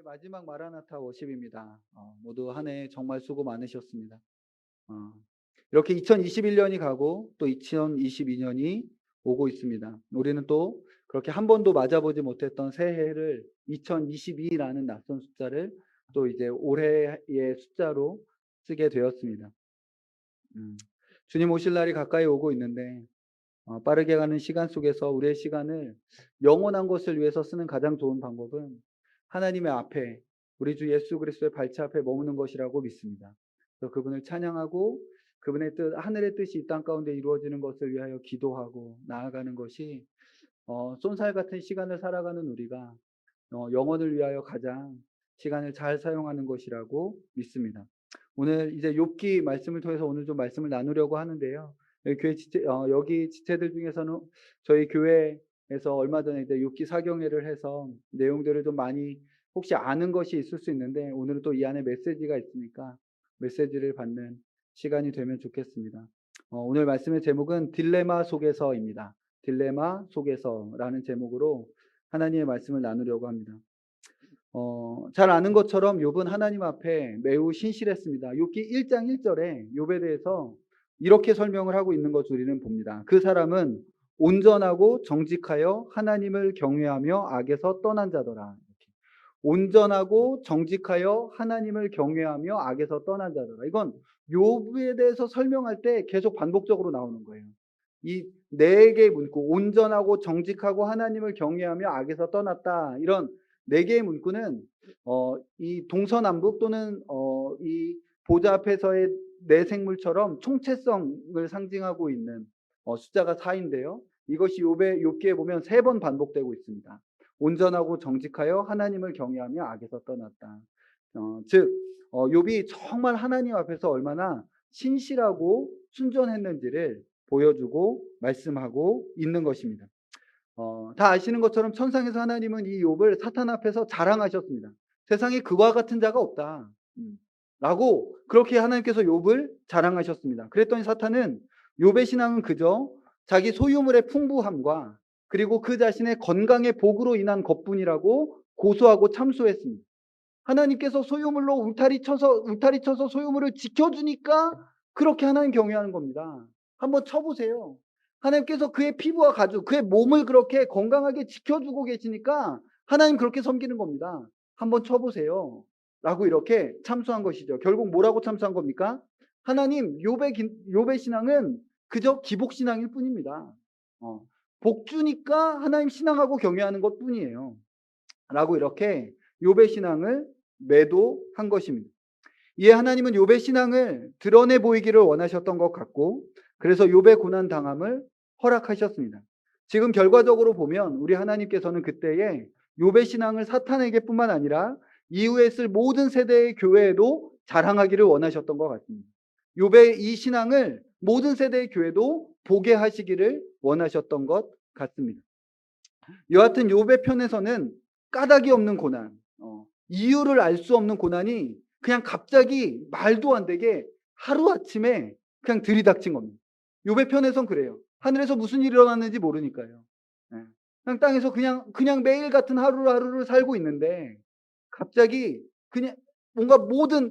마지막 마라나타 워십입니다. 모두 한 해 정말 수고 많으셨습니다. 어, 이렇게 2021년이 가고 또 2022년이 오고 있습니다. 우리는 또 그렇게 한 번도 맞아보지 못했던 새해를 2022라는 낯선 숫자를 또 이제 올해의 숫자로 쓰게 되었습니다. 음, 주님 오실 날이 가까이 오고 있는데 빠르게 가는 시간 속에서 우리의 시간을 영원한 것을 위해서 쓰는 가장 좋은 방법은 하나님의 앞에 우리 주 예수 그리스도의 발치 앞에 머무는 것이라고 믿습니다. 그래서 그분을 찬양하고 그분의 뜻, 하늘의 뜻이 이 땅 가운데 이루어지는 것을 위하여 기도하고 나아가는 것이 쏜살 같은 시간을 살아가는 우리가 영혼을 위하여 가장 시간을 잘 사용하는 것이라고 믿습니다. 오늘 이제 욥기 말씀을 통해서 오늘 좀 말씀을 나누려고 하는데요. 여기 지체들 중에서는 저희 교회에서 얼마 전에 이제 욥기 사경회를 해서 내용들을 좀 많이 혹시 아는 것이 있을 수 있는데 오늘은 또 이 안에 메시지가 있으니까 메시지를 받는 시간이 되면 좋겠습니다. 오늘 말씀의 제목은 딜레마 속에서입니다. 딜레마 속에서라는 제목으로 하나님의 말씀을 나누려고 합니다. 잘 아는 것처럼 욥은 하나님 앞에 매우 신실했습니다. 욥기 1장 1절에 욥에 대해서 이렇게 설명을 하고 있는 것을 우리는 봅니다. 그 사람은 온전하고 정직하여 하나님을 경외하며 악에서 떠난 자더라. 이렇게. 온전하고 정직하여 하나님을 경외하며 악에서 떠난 자더라. 이건 욥에 대해서 설명할 때 계속 반복적으로 나오는 거예요. 이 네 개의 문구, 온전하고 정직하고 하나님을 경외하며 악에서 떠났다. 이런 네 개의 문구는 이 동서남북 또는 이 보좌 앞에서의 네 생물처럼 총체성을 상징하고 있는 숫자가 4인데요. 이것이 욥기에 보면 3번 반복되고 있습니다. 온전하고 정직하여 하나님을 경외하며 악에서 떠났다. 즉 욥이 정말 하나님 앞에서 얼마나 신실하고 순전했는지를 보여주고 말씀하고 있는 것입니다. 다 아시는 것처럼 천상에서 하나님은 이 욥을 사탄 앞에서 자랑하셨습니다. 세상에 그와 같은 자가 없다. 라고 그렇게 하나님께서 욥을 자랑하셨습니다. 그랬더니 사탄은 욥의 신앙은 그저 자기 소유물의 풍부함과 그리고 그 자신의 건강의 복으로 인한 것뿐이라고 고소하고 참소했습니다. 하나님께서 소유물로 울타리 쳐서 소유물을 지켜주니까 그렇게 하나님 경외하는 겁니다. 한번 쳐보세요. 하나님께서 그의 피부와 가죽, 그의 몸을 그렇게 건강하게 지켜주고 계시니까 하나님 그렇게 섬기는 겁니다. 한번 쳐보세요. 라고 이렇게 참소한 것이죠. 결국 뭐라고 참소한 겁니까? 하나님, 욥의 신앙은 그저 기복신앙일 뿐입니다. 복 주니까 하나님 신앙하고 경외하는 것 뿐이에요. 라고 이렇게 욥의 신앙을 매도한 것입니다. 이에 하나님은 욥의 신앙을 드러내 보이기를 원하셨던 것 같고 그래서 욥의 고난 당함을 허락하셨습니다. 지금 결과적으로 보면 우리 하나님께서는 그때에 욥의 신앙을 사탄에게뿐만 아니라 이후에 쓸 모든 세대의 교회에도 자랑하기를 원하셨던 것 같습니다. 욥의 이 신앙을 모든 세대의 교회도 보게 하시기를 원하셨던 것 같습니다. 여하튼 욥의 편에서는 까닭이 없는 고난, 이유를 알 수 없는 고난이 그냥 갑자기 말도 안 되게 하루아침에 그냥 들이닥친 겁니다. 욥의 편에선 그래요. 하늘에서 무슨 일이 일어났는지 모르니까요. 예. 그냥 땅에서 그냥 매일 같은 하루하루를 살고 있는데 갑자기 그냥 뭔가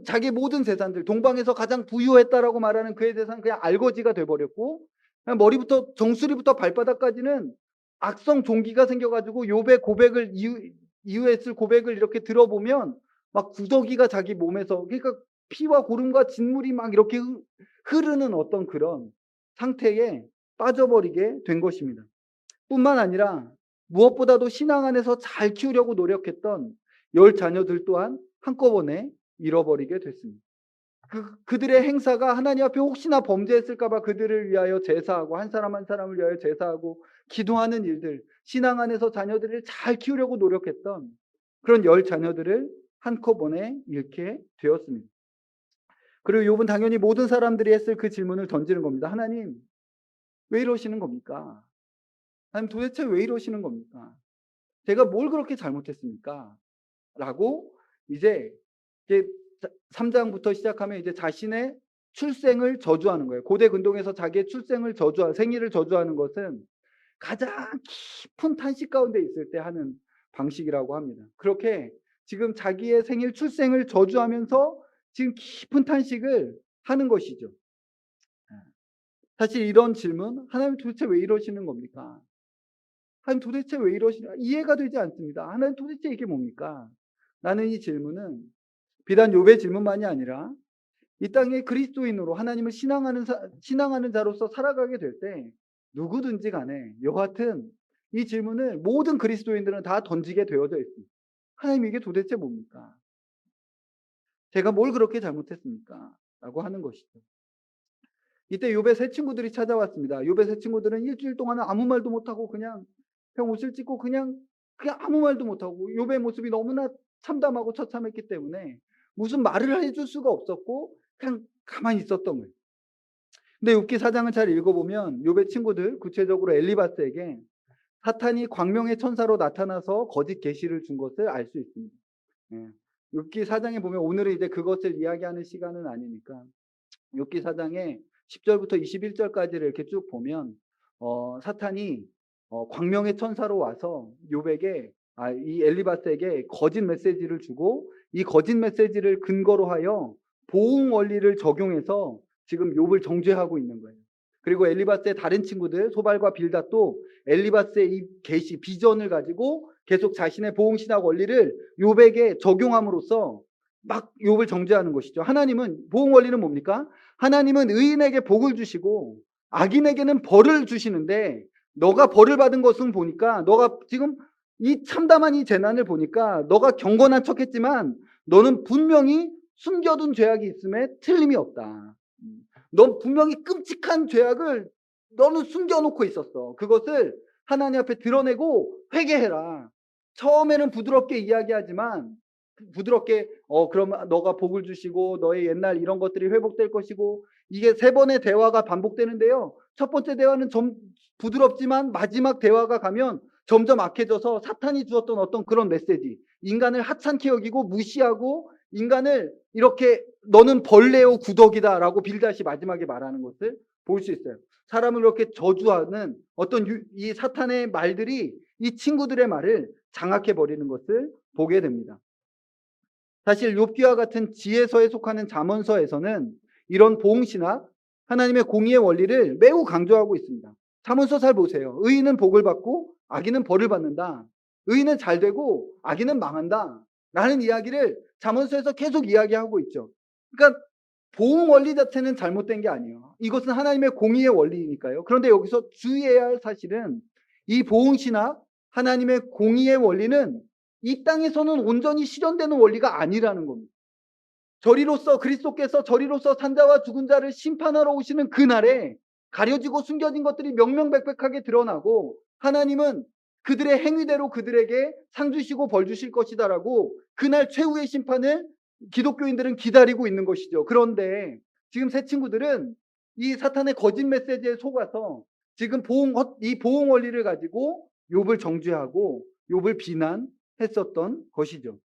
자기의 모든 재산들, 동방에서 가장 부유했다라고 말하는 그의 재산 그냥 알거지가 돼버렸고 그냥 머리부터 정수리부터 발바닥까지는 악성 종기가 생겨가지고 욥의 고백을 이후에 쓸 고백을 이렇게 들어보면 막 구더기가 자기 몸에서 그러니까 피와 고름과 진물이 막 이렇게 흐르는 어떤 그런 상태에 빠져버리게 된 것입니다. 뿐만 아니라 무엇보다도 신앙 안에서 잘 키우려고 노력했던 10자녀들 또한 한꺼번에 잃어버리게 됐습니다. 그들의 행사가 하나님 앞에 혹시나 범죄했을까봐 그들을 위하여 제사하고 한 사람 한 사람을 위하여 제사하고 기도하는 일들, 신앙 안에서 자녀들을 잘 키우려고 노력했던 그런 10자녀들을 한꺼번에 잃게 되었습니다. 그리고 욥은 당연히 모든 사람들이 했을 그 질문을 던지는 겁니다. 하나님, 왜 이러시는 겁니까? 하나님 도대체 왜 이러시는 겁니까? 제가 뭘 그렇게 잘못했습니까? 라고 이제 3장부터 시작하면 이제 자신의 출생을 저주하는 거예요. 고대 근동에서 자기의 생일을 저주하는 것은 가장 깊은 탄식 가운데 있을 때 하는 방식이라고 합니다. 그렇게 지금 자기의 생일 출생을 저주하면서 지금 깊은 탄식을 하는 것이죠. 사실 이런 질문, 하나님 도대체 왜 이러시는 겁니까? 하나님 도대체 왜 이러시나 이해가 되지 않습니다. 하나님 도대체 이게 뭡니까? 라는 이 질문은 비단 욥의 질문만이 아니라 이 땅에 그리스도인으로 하나님을 신앙하는 자로서 살아가게 될 때 누구든지 간에 여하튼 이 질문을 모든 그리스도인들은 다 던지게 되어져 있습니다. 하나님 이게 도대체 뭡니까? 제가 뭘 그렇게 잘못했습니까? 라고 하는 것이죠. 이때 욥의 세 친구들이 찾아왔습니다. 욥의 세 친구들은 일주일 동안은 아무 말도 못하고 그냥 옷을 찢고 그냥 아무 말도 못하고 욥의 모습이 너무나 참담하고 처참했기 때문에 무슨 말을 해줄 수가 없었고 그냥 가만히 있었던 거예요. 근데 욥기 4장을 잘 읽어보면 욥의 친구들, 구체적으로 엘리바스에게 사탄이 광명의 천사로 나타나서 거짓 계시를 준 것을 알 수 있습니다. 예. 욥기 4장에 보면 오늘은 이제 그것을 이야기하는 시간은 아니니까 욥기 4장에 10절부터 21절까지를 이렇게 쭉 보면 사탄이 광명의 천사로 와서 욥에게 이 엘리바스에게 거짓 메시지를 주고 이 거짓 메시지를 근거로 하여 보응 원리를 적용해서 지금 욥을 정죄하고 있는 거예요. 그리고 엘리바스의 다른 친구들 소발과 빌닷도 엘리바스의 이 계시 비전을 가지고 계속 자신의 보응 신학 원리를 욥에게 적용함으로써 막 욥을 정죄하는 것이죠. 하나님은 보응 원리는 뭡니까? 하나님은 의인에게 복을 주시고 악인에게는 벌을 주시는데 너가 벌을 받은 것은 보니까 너가 지금 이 참담한 이 재난을 보니까 너가 경건한 척했지만 너는 분명히 숨겨둔 죄악이 있음에 틀림이 없다. 넌 분명히 끔찍한 죄악을 너는 숨겨놓고 있었어. 그것을 하나님 앞에 드러내고 회개해라. 처음에는 부드럽게 이야기하지만 부드럽게 그러면 너가 복을 주시고 너의 옛날 이런 것들이 회복될 것이고 이게 세 번의 대화가 반복되는데요. 첫 번째 대화는 부드럽지만 마지막 대화가 가면 점점 악해져서 사탄이 주었던 어떤 그런 메시지, 인간을 하찮게 여기고 무시하고 인간을 이렇게 너는 벌레요 구덕이다 라고 빌닷이 마지막에 말하는 것을 볼 수 있어요. 사람을 이렇게 저주하는 어떤 이 사탄의 말들이 이 친구들의 말을 장악해 버리는 것을 보게 됩니다. 사실 욥기와 같은 지혜서에 속하는 잠언서에서는 이런 보응신학, 하나님의 공의의 원리를 매우 강조하고 있습니다. 잠언서 잘 보세요. 의인은 복을 받고 악인은 벌을 받는다. 의인은 잘 되고 악인은 망한다. 라는 이야기를 잠언서에서 계속 이야기하고 있죠. 그러니까 보응 원리 자체는 잘못된 게 아니에요. 이것은 하나님의 공의의 원리니까요. 그런데 여기서 주의해야 할 사실은 이 보응신학, 하나님의 공의의 원리는 이 땅에서는 온전히 실현되는 원리가 아니라는 겁니다. 그리스도께서 저리로서 산자와 죽은 자를 심판하러 오시는 그날에 가려지고 숨겨진 것들이 명명백백하게 드러나고 하나님은 그들의 행위대로 그들에게 상 주시고 벌 주실 것이다라고 그날 최후의 심판을 기독교인들은 기다리고 있는 것이죠. 그런데 지금 새 친구들은 이 사탄의 거짓 메시지에 속아서 지금 이 보응 원리를 가지고 욥을 정죄하고 욥을 비난했었던 것이죠.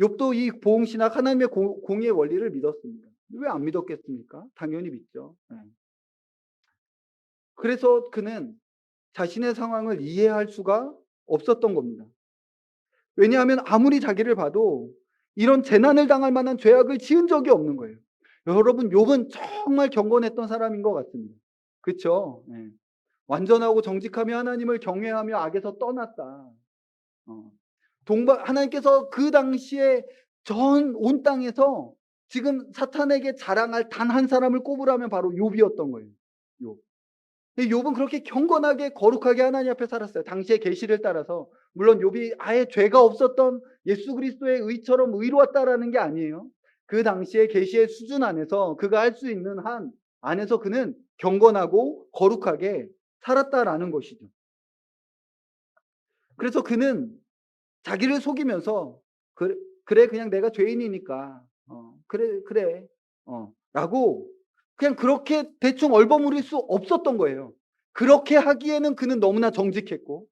욥도 이 보응신학 하나님의 공의의 원리를 믿었습니다. 왜 안 믿었겠습니까? 당연히 믿죠. 그래서 그는 자신의 상황을 이해할 수가 없었던 겁니다. 왜냐하면 아무리 자기를 봐도 이런 재난을 당할 만한 죄악을 지은 적이 없는 거예요. 여러분, 욥은 정말 경건했던 사람인 것 같습니다. 그렇죠? 완전하고 정직하며 하나님을 경외하며 악에서 떠났다. 하나님께서 그 당시에 전 온 땅에서 지금 사탄에게 자랑할 단 한 사람을 꼽으라면 바로 욥이었던 거예요. 욥. 욥은 그렇게 경건하게 거룩하게 하나님 앞에 살았어요. 당시의 계시를 따라서. 물론 욥이 아예 죄가 없었던 예수 그리스도의 의처럼 의로웠다라는 게 아니에요. 그 당시의 계시의 수준 안에서 그가 할 수 있는 한 안에서 그는 경건하고 거룩하게 살았다라는 것이죠. 그래서 그는 자기를 속이면서 그래 그냥 내가 죄인이니까 그래 라고 그냥 그렇게 대충 얼버무릴 수 없었던 거예요. 그렇게 하기에는 그는 너무나 정직했고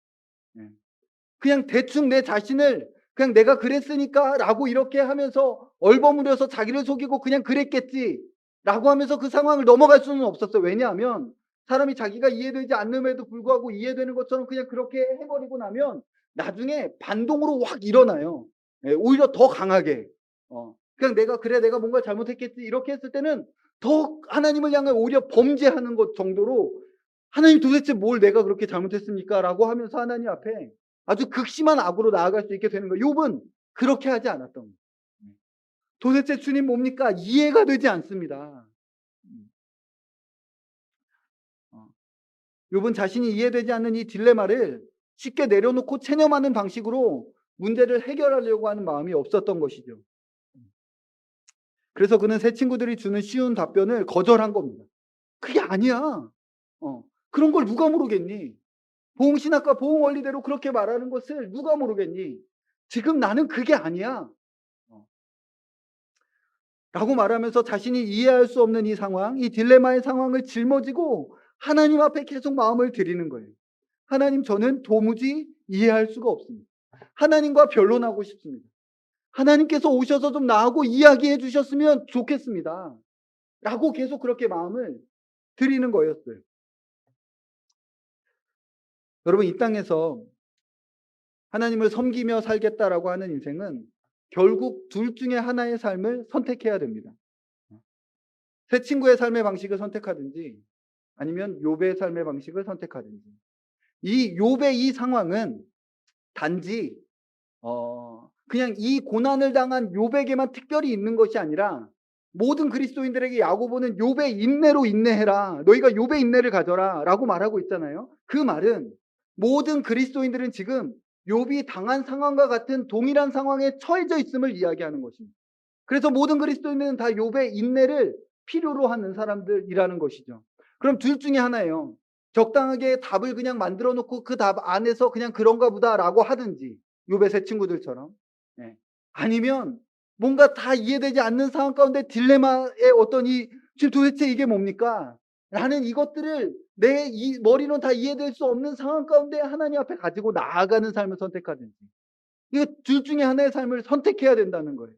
그냥 대충 내 자신을 그냥 내가 그랬으니까 라고 이렇게 하면서 얼버무려서 자기를 속이고 그냥 그랬겠지 라고 하면서 그 상황을 넘어갈 수는 없었어요. 왜냐하면 사람이 자기가 이해되지 않음에도 불구하고 이해되는 것처럼 그냥 그렇게 해버리고 나면 나중에 반동으로 확 일어나요. 예, 오히려 더 강하게. 그냥 내가 뭔가 잘못했겠지 이렇게 했을 때는 더 하나님을 향해 오히려 범죄하는 것 정도로 하나님 도대체 뭘 내가 그렇게 잘못했습니까? 라고 하면서 하나님 앞에 아주 극심한 악으로 나아갈 수 있게 되는 거예요. 욥은 그렇게 하지 않았던 거예요. 도대체 주님 뭡니까? 이해가 되지 않습니다. 어, 욥은 자신이 이해되지 않는 이 딜레마를 쉽게 내려놓고 체념하는 방식으로 문제를 해결하려고 하는 마음이 없었던 것이죠. 그래서 그는 새 친구들이 주는 쉬운 답변을 거절한 겁니다. 그게 아니야. 그런 걸 누가 모르겠니? 보응신학과 보응원리대로 그렇게 말하는 것을 누가 모르겠니? 지금 나는 그게 아니야. 라고 말하면서 자신이 이해할 수 없는 이 상황, 이 딜레마의 상황을 짊어지고 하나님 앞에 계속 마음을 드리는 거예요. 하나님, 저는 도무지 이해할 수가 없습니다. 하나님과 변론하고 싶습니다. 하나님께서 오셔서 좀 나하고 이야기해 주셨으면 좋겠습니다. 라고 계속 그렇게 마음을 드리는 거였어요. 여러분, 이 땅에서 하나님을 섬기며 살겠다라고 하는 인생은 결국 둘 중에 하나의 삶을 선택해야 됩니다. 새 친구의 삶의 방식을 선택하든지 아니면 욥의 삶의 방식을 선택하든지. 이 욥의 이 상황은 단지 그냥 이 고난을 당한 욥에게만 특별히 있는 것이 아니라 모든 그리스도인들에게 야고보는 욥의 인내로 인내해라. 너희가 욥의 인내를 가져라 라고 말하고 있잖아요. 그 말은 모든 그리스도인들은 지금 욥이 당한 상황과 같은 동일한 상황에 처해져 있음을 이야기하는 것입니다. 그래서 모든 그리스도인들은 다 욥의 인내를 필요로 하는 사람들이라는 것이죠. 그럼 둘 중에 하나예요. 적당하게 답을 그냥 만들어 놓고 그 답 안에서 그냥 그런가 보다라고 하든지 욥의 새 친구들처럼. 예. 아니면 뭔가 다 이해되지 않는 상황 가운데 딜레마의 어떤 지금 도대체 이게 뭡니까? 라는 이것들을 내 이 머리로는 다 이해될 수 없는 상황 가운데 하나님 앞에 가지고 나아가는 삶을 선택하든지. 이거 둘 중에 하나의 삶을 선택해야 된다는 거예요.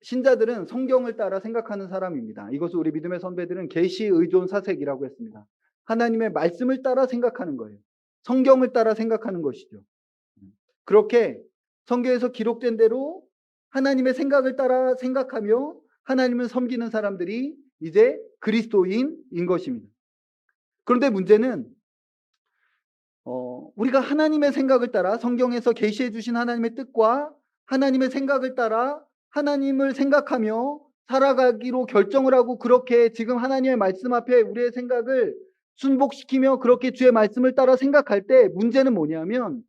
신자들은 성경을 따라 생각하는 사람입니다. 이것을 우리 믿음의 선배들은 계시 의존 사색이라고 했습니다. 하나님의 말씀을 따라 생각하는 거예요. 성경을 따라 생각하는 것이죠. 그렇게 성경에서 기록된 대로 하나님의 생각을 따라 생각하며 하나님을 섬기는 사람들이 이제 그리스도인인 것입니다. 그런데 문제는 우리가 하나님의 생각을 따라 성경에서 계시해 주신 하나님의 뜻과 하나님의 생각을 따라 하나님을 생각하며 살아가기로 결정을 하고 그렇게 지금 하나님의 말씀 앞에 우리의 생각을 순복시키며 그렇게 주의 말씀을 따라 생각할 때 문제는 뭐냐면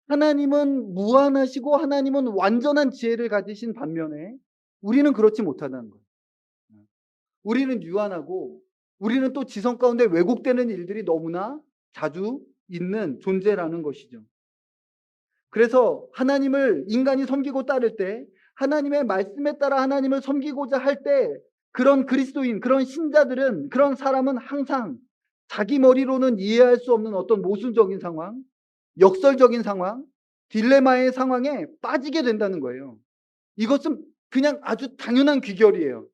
하나님은 무한하시고 하나님은 완전한 지혜를 가지신 반면에 우리는 그렇지 못하다는 거예요. 우리는 유한하고 우리는 또 지성 가운데 왜곡되는 일들이 너무나 자주 있는 존재라는 것이죠. 그래서 하나님을 인간이 섬기고 따를 때 하나님의 말씀에 따라 하나님을 섬기고자 할 때 그런 그리스도인, 그런 신자들은, 그런 사람은 항상 자기 머리로는 이해할 수 없는 어떤 모순적인 상황, 역설적인 상황, 딜레마의 상황에 빠지게 된다는 거예요. 이것은 그냥 아주 당연한 귀결이에요.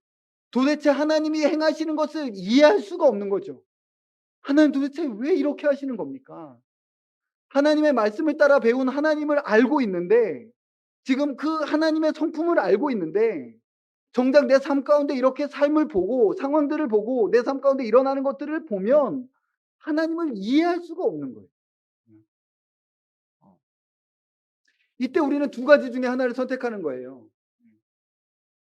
도대체 하나님이 행하시는 것을 이해할 수가 없는 거죠. 하나님 도대체 왜 이렇게 하시는 겁니까? 하나님의 말씀을 따라 배운 하나님을 알고 있는데 지금 그 하나님의 성품을 알고 있는데 정작 내 삶 가운데 이렇게 삶을 보고 상황들을 보고 내 삶 가운데 일어나는 것들을 보면 하나님을 이해할 수가 없는 거예요. 이때 우리는 두 가지 중에 하나를 선택하는 거예요.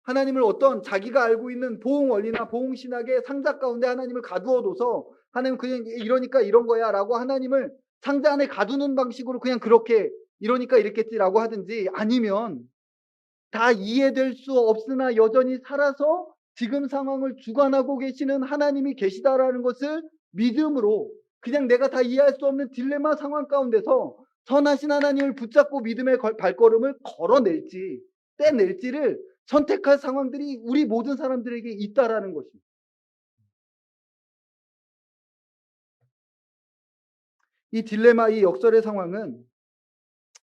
하나님을 어떤 자기가 알고 있는 보응 원리나 보응 신학의 상자 가운데 하나님을 가두어둬서 하나님 그냥 이러니까 이런 거야 라고 하나님을 상자 안에 가두는 방식으로 그냥 그렇게 이러니까 이랬겠지라고 하든지 아니면 다 이해될 수 없으나 여전히 살아서 지금 상황을 주관하고 계시는 하나님이 계시다라는 것을 믿음으로 그냥 내가 다 이해할 수 없는 딜레마 상황 가운데서 선하신 하나님을 붙잡고 믿음의 발걸음을 걸어낼지 떼낼지를 선택할 상황들이 우리 모든 사람들에게 있다라는 것입니다. 이 딜레마, 이 역설의 상황은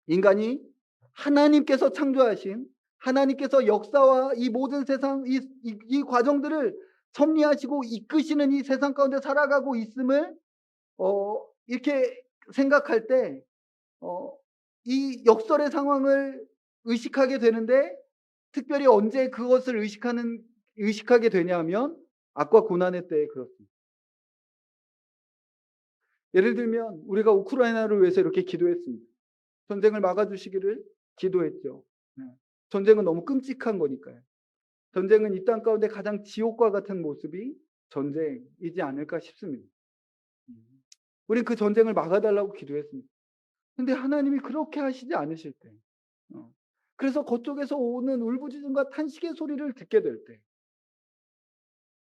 인간이 하나님께서 창조하신 하나님께서 역사와 이 모든 세상 이 과정들을 섭리하시고 이끄시는 이 세상 가운데 살아가고 있음을 이렇게 생각할 때 이 역설의 상황을 의식하게 되는데, 특별히 언제 그것을 의식하게 되냐면 악과 고난의 때에 그렇습니다. 예를 들면 우리가 우크라이나를 위해서 이렇게 기도했습니다. 전쟁을 막아주시기를 기도했죠. 네. 전쟁은 너무 끔찍한 거니까요. 전쟁은 이 땅 가운데 가장 지옥과 같은 모습이 전쟁이지 않을까 싶습니다. 우린 그 전쟁을 막아달라고 기도했습니다. 근데 하나님이 그렇게 하시지 않으실 때, 그래서 그쪽에서 오는 울부짖음과 탄식의 소리를 듣게 될 때,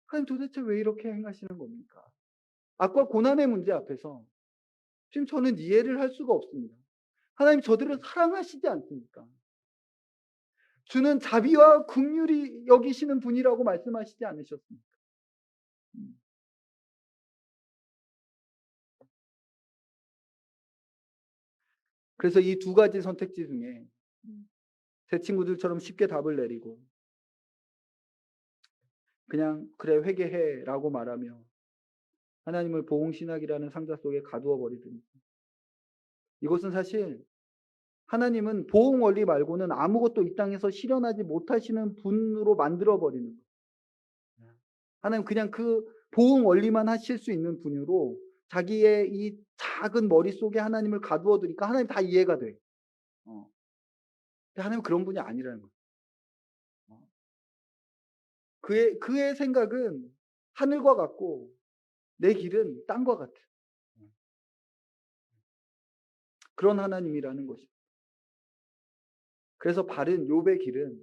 하나님 도대체 왜 이렇게 행하시는 겁니까? 악과 고난의 문제 앞에서 지금 저는 이해를 할 수가 없습니다. 하나님 저들을 사랑하시지 않습니까? 주는 자비와 긍휼히 여기시는 분이라고 말씀하시지 않으셨습니까? 그래서 이 두 가지 선택지 중에 제 친구들처럼 쉽게 답을 내리고 그냥 "그래 회개해"라고 말하며 하나님을 보응신학이라는 상자 속에 가두어 버리든지, 이것은 사실 하나님은 보응 원리 말고는 아무것도 이 땅에서 실현하지 못하시는 분으로 만들어 버리는 거예요. 하나님 그냥 그 보응 원리만 하실 수 있는 분으로 자기의 이 작은 머릿속에 하나님을 가두어 두니까 하나님 다 이해가 돼. 어. 근데 하나님은 그런 분이 아니라는 거예요. 어. 그의 생각은 하늘과 같고 내 길은 땅과 같아. 그런 하나님이라는 것입니다. 그래서 바른 욥의 길은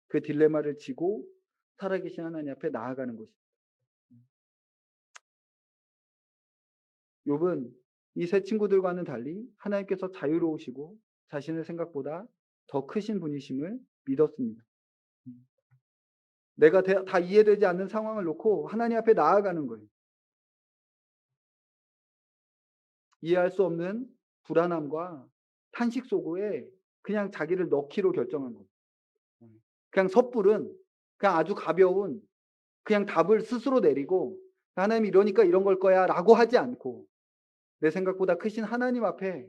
그 딜레마를 지고 살아계신 하나님 앞에 나아가는 것입니다. 욥은 이 세 친구들과는 달리 하나님께서 자유로우시고 자신의 생각보다 더 크신 분이심을 믿었습니다. 내가 다 이해되지 않는 상황을 놓고 하나님 앞에 나아가는 거예요. 이해할 수 없는 불안함과 탄식 속에 그냥 자기를 넣기로 결정한 거예요. 그냥 섣부른, 그냥 아주 가벼운 그냥 답을 스스로 내리고 "하나님이 이러니까 이런 걸 거야."라고 하지 않고 내 생각보다 크신 하나님 앞에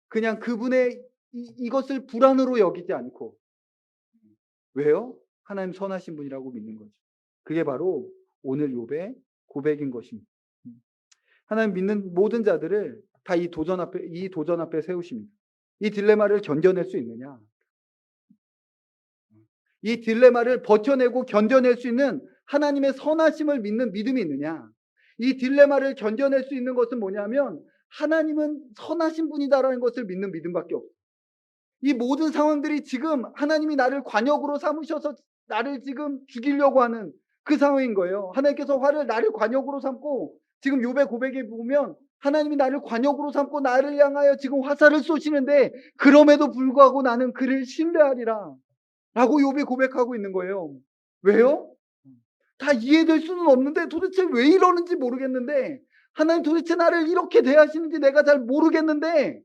그냥 그분의 이것을 불안으로 여기지 않고, 왜요? 하나님 선하신 분이라고 믿는 거죠. 그게 바로 오늘 욥의 고백인 것입니다. 하나님 믿는 모든 자들을 다 이 도전 앞에 세우십니다. 이 딜레마를 견뎌낼 수 있느냐? 이 딜레마를 버텨내고 견뎌낼 수 있는 하나님의 선하심을 믿는 믿음이 있느냐? 이 딜레마를 견뎌낼 수 있는 것은 뭐냐면 하나님은 선하신 분이다라는 것을 믿는 믿음밖에 없어요. 이 모든 상황들이 지금 하나님이 나를 관역으로 삼으셔서 나를 지금 죽이려고 하는 그 상황인 거예요. 하나님께서 나를 관역으로 삼고, 지금 욥의 고백에 보면 하나님이 나를 관역으로 삼고 나를 향하여 지금 화살을 쏘시는데 그럼에도 불구하고 나는 그를 신뢰하리라 라고 욥이 고백하고 있는 거예요. 왜요? 다 이해될 수는 없는데, 도대체 왜 이러는지 모르겠는데, 하나님 도대체 나를 이렇게 대하시는지 내가 잘 모르겠는데,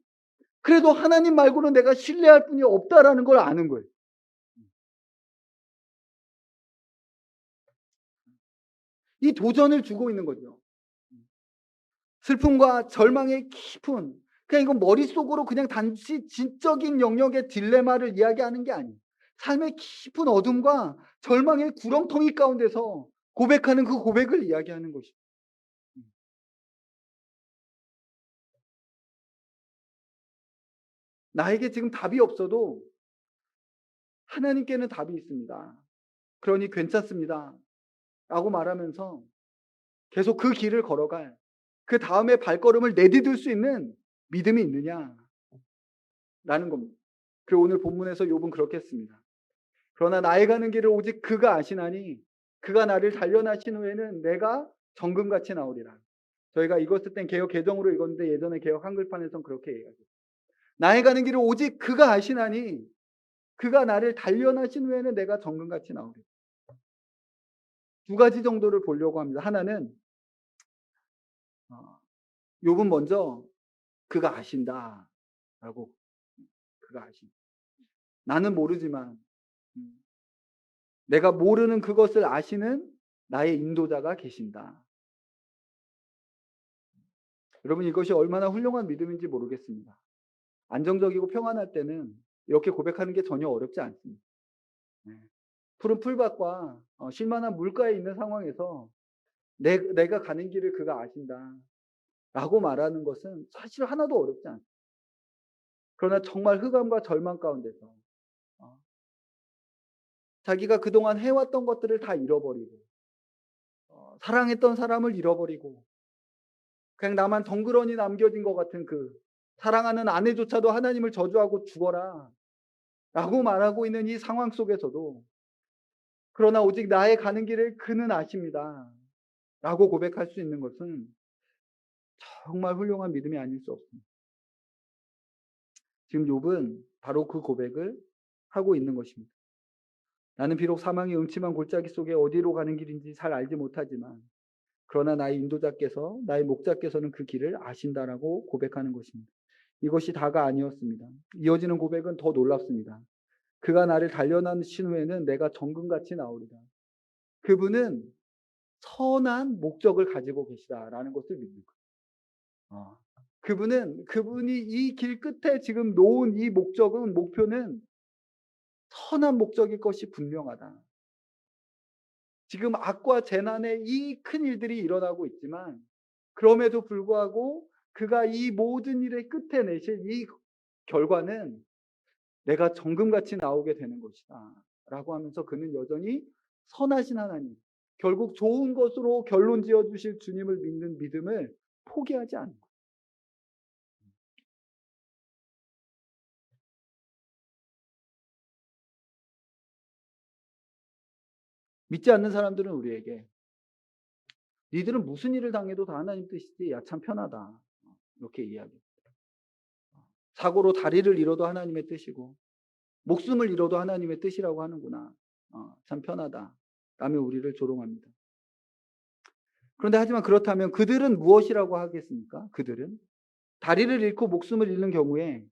그래도 하나님 말고는 내가 신뢰할 분이 없다라는 걸 아는 거예요. 이 도전을 주고 있는 거죠. 슬픔과 절망의 깊은, 그냥 이건 머릿속으로 그냥 단지 지적인 영역의 딜레마를 이야기하는 게 아니에요. 삶의 깊은 어둠과 절망의 구렁텅이 가운데서 고백하는 그 고백을 이야기하는 것이죠. 나에게 지금 답이 없어도 하나님께는 답이 있습니다. 그러니 괜찮습니다. 라고 말하면서 계속 그 길을 걸어갈, 그 다음에 발걸음을 내디딜 수 있는 믿음이 있느냐라는 겁니다. 그리고 오늘 본문에서 욥은 그렇게 했습니다. 그러나 나의 가는 길을 오직 그가 아시나니 그가 나를 단련하신 후에는 내가 정금같이 나오리라. 저희가 읽었을 땐 개역 개정으로 읽었는데 예전에 개역 한글판에서는 그렇게 얘기하죠. 나의 가는 길을 오직 그가 아시나니 그가 나를 단련하신 후에는 내가 정금같이 나오리라. 두 가지 정도를 보려고 합니다. 하나는 욥은 먼저 그가 아신다라고, 그가 아신다. 나는 모르지만 내가 모르는 그것을 아시는 나의 인도자가 계신다. 여러분 이것이 얼마나 훌륭한 믿음인지 모르겠습니다. 안정적이고 평안할 때는 이렇게 고백하는 게 전혀 어렵지 않습니다. 네. 푸른 풀밭과 쉴만한 물가에 있는 상황에서 내가 가는 길을 그가 아신다라고 말하는 것은 사실 하나도 어렵지 않습니다. 그러나 정말 흑암과 절망 가운데서 어 자기가 그동안 해왔던 것들을 다 잃어버리고 사랑했던 사람을 잃어버리고 그냥 나만 덩그러니 남겨진 것 같은 그 사랑하는 아내조차도 하나님을 저주하고 죽어라 라고 말하고 있는 이 상황 속에서도 그러나 오직 나의 가는 길을 그는 아십니다 라고 고백할 수 있는 것은 정말 훌륭한 믿음이 아닐 수 없습니다. 지금 욥은 바로 그 고백을 하고 있는 것입니다. 나는 비록 사망의 음침한 골짜기 속에 어디로 가는 길인지 잘 알지 못하지만 그러나 나의 인도자께서 나의 목자께서는 그 길을 아신다라고 고백하는 것입니다. 이것이 다가 아니었습니다. 이어지는 고백은 더 놀랍습니다. 그가 나를 단련하신 후에는 내가 정금같이 나오리라. 그분은 선한 목적을 가지고 계시다라는 것을 믿는 거예요. 그분이 이 길 끝에 지금 놓은 이 목표는 선한 목적일 것이 분명하다. 지금 악과 재난의 이 큰 일들이 일어나고 있지만 그럼에도 불구하고 그가 이 모든 일의 끝에 내실 이 결과는 내가 정금같이 나오게 되는 것이다 라고 하면서 그는 여전히 선하신 하나님, 결국 좋은 것으로 결론 지어주실 주님을 믿는 믿음을 포기하지 않는 거예요. 믿지 않는 사람들은 우리에게 니들은 무슨 일을 당해도 다 하나님 뜻이지 야 참 편하다 이렇게 이야기해요. 사고로 다리를 잃어도 하나님의 뜻이고 목숨을 잃어도 하나님의 뜻이라고 하는구나. 참 편하다 라며 우리를 조롱합니다. 그런데 하지만 그렇다면 그들은 무엇이라고 하겠습니까? 그들은 다리를 잃고 목숨을 잃는 경우에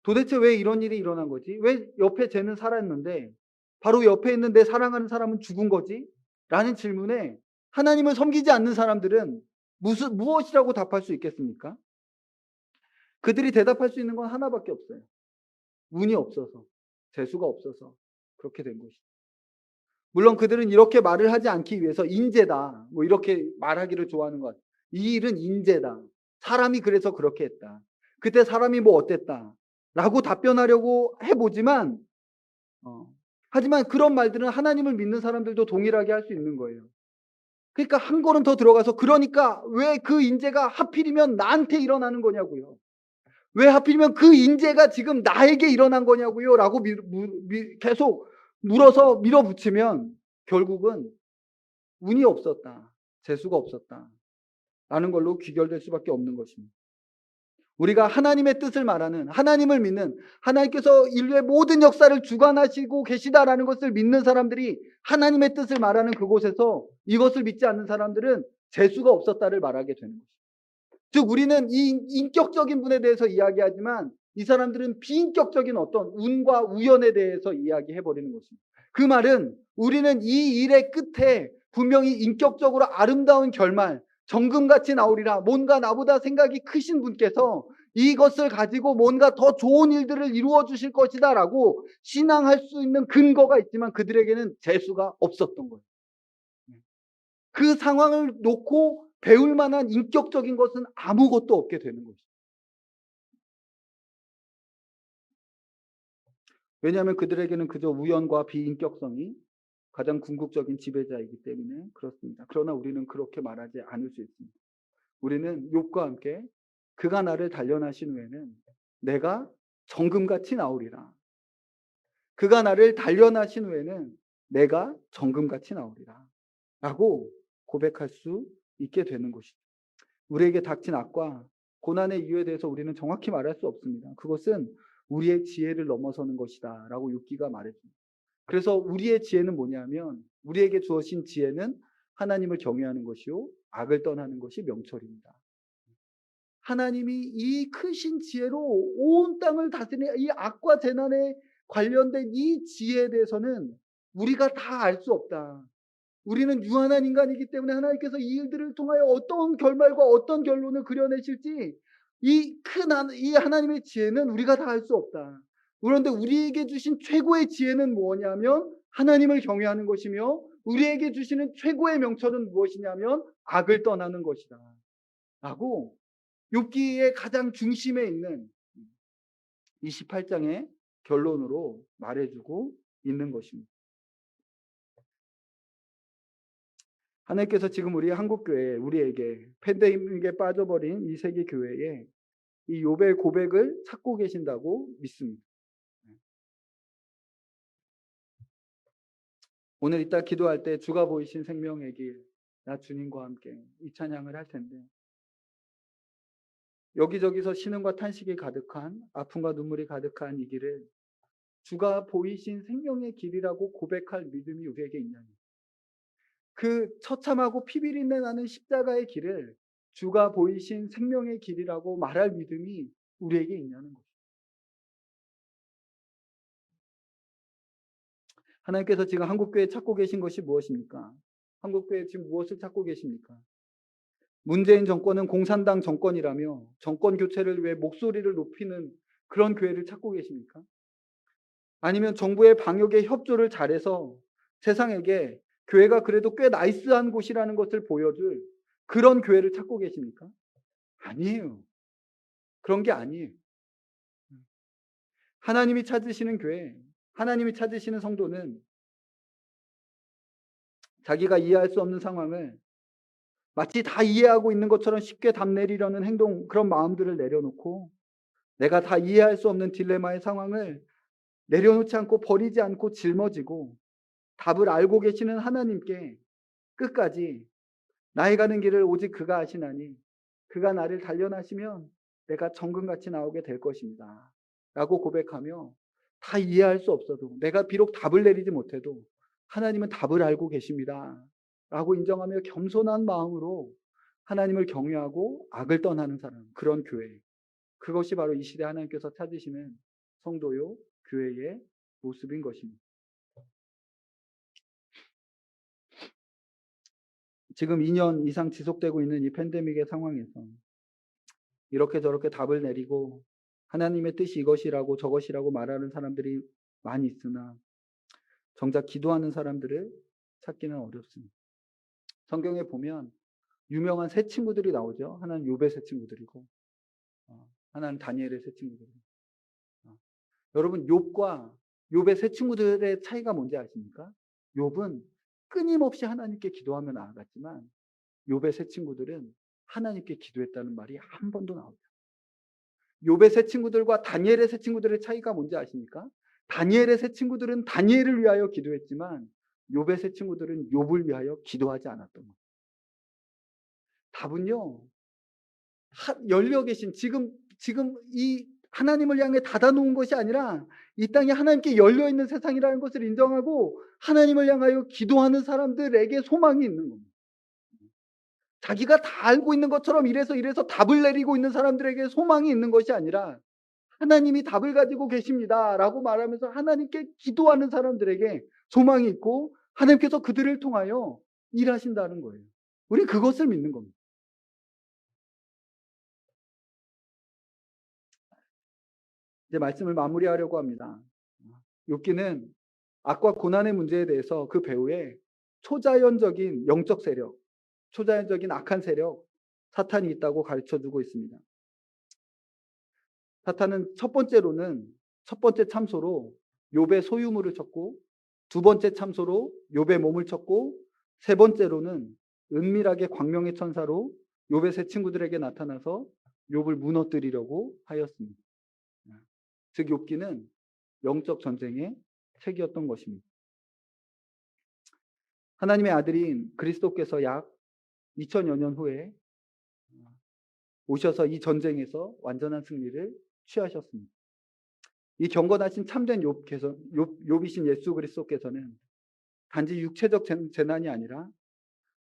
도대체 왜 이런 일이 일어난 거지? 왜 옆에 쟤는 살았는데 바로 옆에 있는 내 사랑하는 사람은 죽은 거지? 라는 질문에 하나님을 섬기지 않는 사람들은 무엇이라고 답할 수 있겠습니까? 그들이 대답할 수 있는 건 하나밖에 없어요. 운이 없어서, 재수가 없어서 그렇게 된 것이죠. 물론 그들은 이렇게 말을 하지 않기 위해서 인재다 뭐 이렇게 말하기를 좋아하는 것 같아요. 이 일은 인재다. 사람이 그래서 그렇게 했다. 그때 사람이 뭐 어땠다 라고 답변하려고 해보지만 하지만 그런 말들은 하나님을 믿는 사람들도 동일하게 할 수 있는 거예요. 그러니까 한 걸음 더 들어가서 그러니까 왜 그 인재가 하필이면 나한테 일어나는 거냐고요. 왜 하필이면 그 인재가 지금 나에게 일어난 거냐고요 라고 계속 물어서 밀어붙이면 결국은 운이 없었다, 재수가 없었다 라는 걸로 귀결될 수밖에 없는 것입니다. 우리가 하나님의 뜻을 말하는, 하나님을 믿는, 하나님께서 인류의 모든 역사를 주관하시고 계시다라는 것을 믿는 사람들이 하나님의 뜻을 말하는 그곳에서 이것을 믿지 않는 사람들은 재수가 없었다를 말하게 되는 것입니다. 즉 우리는 이 인격적인 분에 대해서 이야기하지만 이 사람들은 비인격적인 어떤 운과 우연에 대해서 이야기해버리는 것입니다. 그 말은 우리는 이 일의 끝에 분명히 인격적으로 아름다운 결말, 정금같이 나오리라, 뭔가 나보다 생각이 크신 분께서 이것을 가지고 뭔가 더 좋은 일들을 이루어 주실 것이다 라고 신앙할 수 있는 근거가 있지만 그들에게는 재수가 없었던 거예요. 그 상황을 놓고 배울 만한 인격적인 것은 아무것도 없게 되는 것이죠. 왜냐하면 그들에게는 그저 우연과 비인격성이 가장 궁극적인 지배자이기 때문에 그렇습니다. 그러나 우리는 그렇게 말하지 않을 수 있습니다. 우리는 욥과 함께 그가 나를 단련하신 후에는 내가 정금같이 나오리라. 그가 나를 단련하신 후에는 내가 정금같이 나오리라. 라고 고백할 수 있게 되는 것이죠. 우리에게 닥친 악과 고난의 이유에 대해서 우리는 정확히 말할 수 없습니다. 그것은 우리의 지혜를 넘어서는 것이다 라고 욥기가 말해줍니다. 그래서 우리의 지혜는 뭐냐면 우리에게 주어진 지혜는 하나님을 경외하는 것이요 악을 떠나는 것이 명철입니다. 하나님이 이 크신 지혜로 온 땅을 다스리는 이 악과 재난에 관련된 이 지혜에 대해서는 우리가 다 알 수 없다. 우리는 유한한 인간이기 때문에 하나님께서 이 일들을 통하여 어떤 결말과 어떤 결론을 그려내실지 이 하나님의 지혜는 우리가 다 알 수 없다. 그런데 우리에게 주신 최고의 지혜는 뭐냐면 하나님을 경외하는 것이며, 우리에게 주시는 최고의 명철은 무엇이냐면 악을 떠나는 것이다 라고 욥기의 가장 중심에 있는 28장의 결론으로 말해주고 있는 것입니다. 하나님께서 지금 우리 한국교회, 우리에게 팬데믹에 빠져버린 이 세계 교회에 이 욥의 고백을 찾고 계신다고 믿습니다. 오늘 이따 기도할 때 주가 보이신 생명의 길, 나 주님과 함께 이 찬양을 할 텐데, 여기저기서 신음과 탄식이 가득한, 아픔과 눈물이 가득한 이 길을 주가 보이신 생명의 길이라고 고백할 믿음이 우리에게 있냐니, 그 처참하고 피비린내 나는 십자가의 길을 주가 보이신 생명의 길이라고 말할 믿음이 우리에게 있냐는 거죠. 하나님께서 지금 한국교회에 찾고 계신 것이 무엇입니까? 한국교회에 지금 무엇을 찾고 계십니까? 문재인 정권은 공산당 정권이라며 정권 교체를 위해 목소리를 높이는 그런 교회를 찾고 계십니까? 아니면 정부의 방역에 협조를 잘해서 세상에게 교회가 그래도 꽤 나이스한 곳이라는 것을 보여줄 그런 교회를 찾고 계십니까? 아니에요. 그런 게 아니에요. 하나님이 찾으시는 교회, 하나님이 찾으시는 성도는 자기가 이해할 수 없는 상황을 마치 다 이해하고 있는 것처럼 쉽게 답 내리려는 행동, 그런 마음들을 내려놓고, 내가 다 이해할 수 없는 딜레마의 상황을 내려놓지 않고 버리지 않고 짊어지고 답을 알고 계시는 하나님께 끝까지 나의 가는 길을 오직 그가 아시나니 그가 나를 단련하시면 내가 정금같이 나오게 될 것입니다 라고 고백하며, 다 이해할 수 없어도, 내가 비록 답을 내리지 못해도 하나님은 답을 알고 계십니다 라고 인정하며 겸손한 마음으로 하나님을 경외하고 악을 떠나는 사람, 그런 교회, 그것이 바로 이 시대 하나님께서 찾으시는 성도요 교회의 모습인 것입니다. 지금 2년 이상 지속되고 있는 이 팬데믹의 상황에서 이렇게 저렇게 답을 내리고 하나님의 뜻이 이것이라고 저것이라고 말하는 사람들이 많이 있으나 정작 기도하는 사람들을 찾기는 어렵습니다. 성경에 보면 유명한 세 친구들이 나오죠. 하나는 욥의 세 친구들이고, 하나는 다니엘의 세 친구들이고. 여러분, 욥의 세 친구들의 차이가 뭔지 아십니까? 욥은 끊임없이 하나님께 기도하며 나아갔지만 욥의 세 친구들은 하나님께 기도했다는 말이 한 번도 나오지 않아요. 욥의 세 친구들과 다니엘의 세 친구들의 차이가 뭔지 아십니까? 다니엘의 세 친구들은 다니엘을 위하여 기도했지만 욥의 세 친구들은 욥을 위하여 기도하지 않았던 거예요. 답은요, 열려 계신 지금 이 하나님을 향해 닫아놓은 것이 아니라 이 땅에 하나님께 열려 있는 세상이라는 것을 인정하고 하나님을 향하여 기도하는 사람들에게 소망이 있는 겁니다. 자기가 다 알고 있는 것처럼 이래서 답을 내리고 있는 사람들에게 소망이 있는 것이 아니라 하나님이 답을 가지고 계십니다 라고 말하면서 하나님께 기도하는 사람들에게 소망이 있고 하나님께서 그들을 통하여 일하신다는 거예요. 우리 그것을 믿는 겁니다. 이제 말씀을 마무리하려고 합니다. 욥기는 악과 고난의 문제에 대해서 그 배후에 초자연적인 영적 세력, 초자연적인 악한 세력, 사탄이 있다고 가르쳐주고 있습니다. 사탄은 첫 번째 참소로 욥의 소유물을 쳤고, 두 번째 참소로 욥의 몸을 쳤고, 세 번째로는 은밀하게 광명의 천사로 욥의 세 친구들에게 나타나서 욥을 무너뜨리려고 하였습니다. 즉 욥기는 영적 전쟁의 책이었던 것입니다. 하나님의 아들인 그리스도께서 약 2000여 년 후에 오셔서 이 전쟁에서 완전한 승리를 취하셨습니다. 이 경건하신 참된 욥이신 예수 그리스도께서는 단지 육체적 재난이 아니라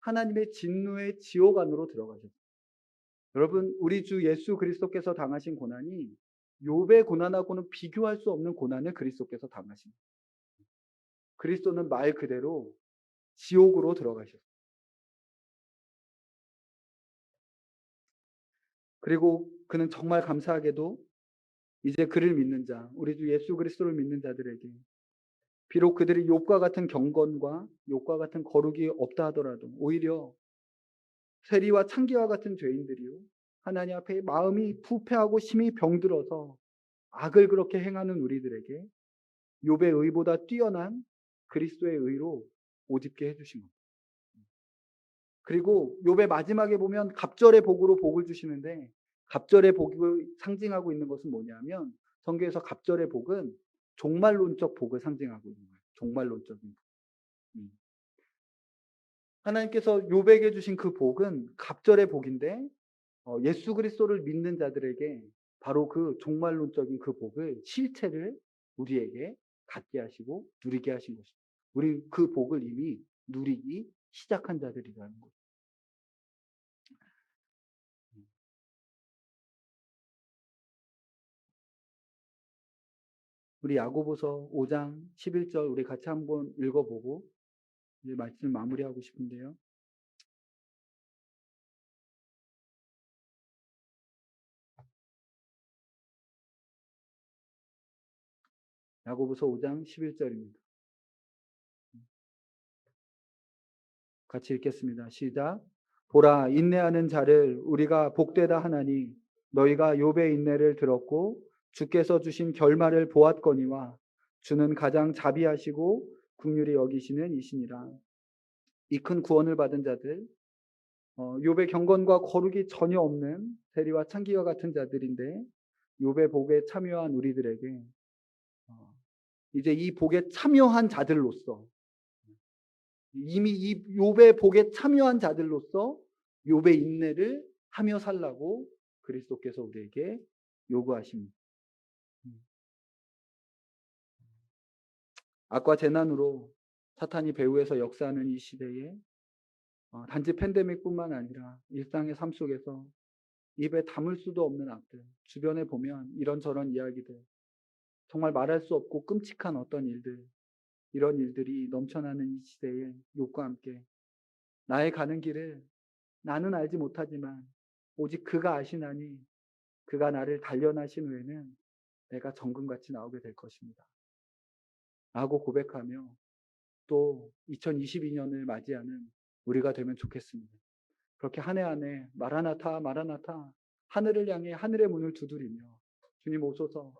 하나님의 진노의 지옥 안으로 들어가셨습니다. 여러분, 우리 주 예수 그리스도께서 당하신 고난이 욥의 고난하고는 비교할 수 없는 고난을 그리스도께서 당하십니다. 그리스도는 말 그대로 지옥으로 들어가셨어요. 그리고 그는 정말 감사하게도 이제 그를 믿는 자, 우리 주 예수 그리스도를 믿는 자들에게 비록 그들이 욥과 같은 경건과 욥과 같은 거룩이 없다 하더라도 오히려 세리와 창기와 같은 죄인들이요 하나님 앞에 마음이 부패하고 심히 병들어서 악을 그렇게 행하는 우리들에게 욥의 의보다 뛰어난 그리스도의 의로 옷 입게 해주신 겁니다. 그리고 욥의 마지막에 보면 갑절의 복으로 복을 주시는데 갑절의 복을 상징하고 있는 것은 뭐냐면 성경에서 갑절의 복은 종말론적 복을 상징하고 있는 거예요. 종말론적인 복. 음. 하나님께서 욥에게 주신 그 복은 갑절의 복인데 예수 그리스도를 믿는 자들에게 바로 그 종말론적인 그 복을 실체를 우리에게 갖게 하시고 누리게 하신 것입니다. 우리 그 복을 이미 누리기 시작한 자들이라는 거죠. 우리 야고보서 5장 11절 우리 같이 한번 읽어보고 이제 말씀 마무리하고 싶은데요. 야고보서 5장 11절입니다. 같이 읽겠습니다. 시작. 보라, 인내하는 자를 우리가 복되다 하나니 너희가 욥의 인내를 들었고 주께서 주신 결말을 보았거니와 주는 가장 자비하시고 긍휼히 여기시는 이시니라. 이 큰 구원을 받은 자들, 욥의 경건과 거룩이 전혀 없는 세리와 창기와 같은 자들인데 욥의 복에 참여한 우리들에게 어, 이제 이 복에 참여한 자들로서 이미 이 욥의 복에 참여한 자들로서 욥의 인내를 하며 살라고 그리스도께서 우리에게 요구하십니다. 악과 재난으로 사탄이 배후에서 역사하는 이 시대에 단지 팬데믹뿐만 아니라 일상의 삶 속에서 입에 담을 수도 없는 악들, 주변에 보면 이런저런 이야기들, 정말 말할 수 없고 끔찍한 어떤 일들, 이런 일들이 넘쳐나는 이 시대에 욥과 함께 나의 가는 길을 나는 알지 못하지만 오직 그가 아시나니 그가 나를 단련하신 후에는 내가 정금같이 나오게 될 것입니다. 라고 고백하며 또 2022년을 맞이하는 우리가 되면 좋겠습니다. 그렇게 한 해 한 해 마라나타 마라나타 하늘을 향해 하늘의 문을 두드리며 주님 오소서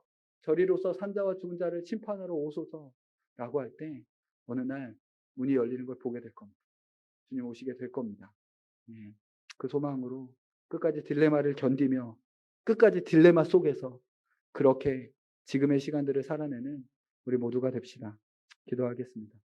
저리로서 산자와 죽은 자를 심판하러 오소서 라고 할 때 어느 날 문이 열리는 걸 보게 될 겁니다. 주님 오시게 될 겁니다. 그 소망으로 끝까지 딜레마를 견디며 끝까지 딜레마 속에서 그렇게 지금의 시간들을 살아내는 우리 모두가 됩시다. 기도하겠습니다.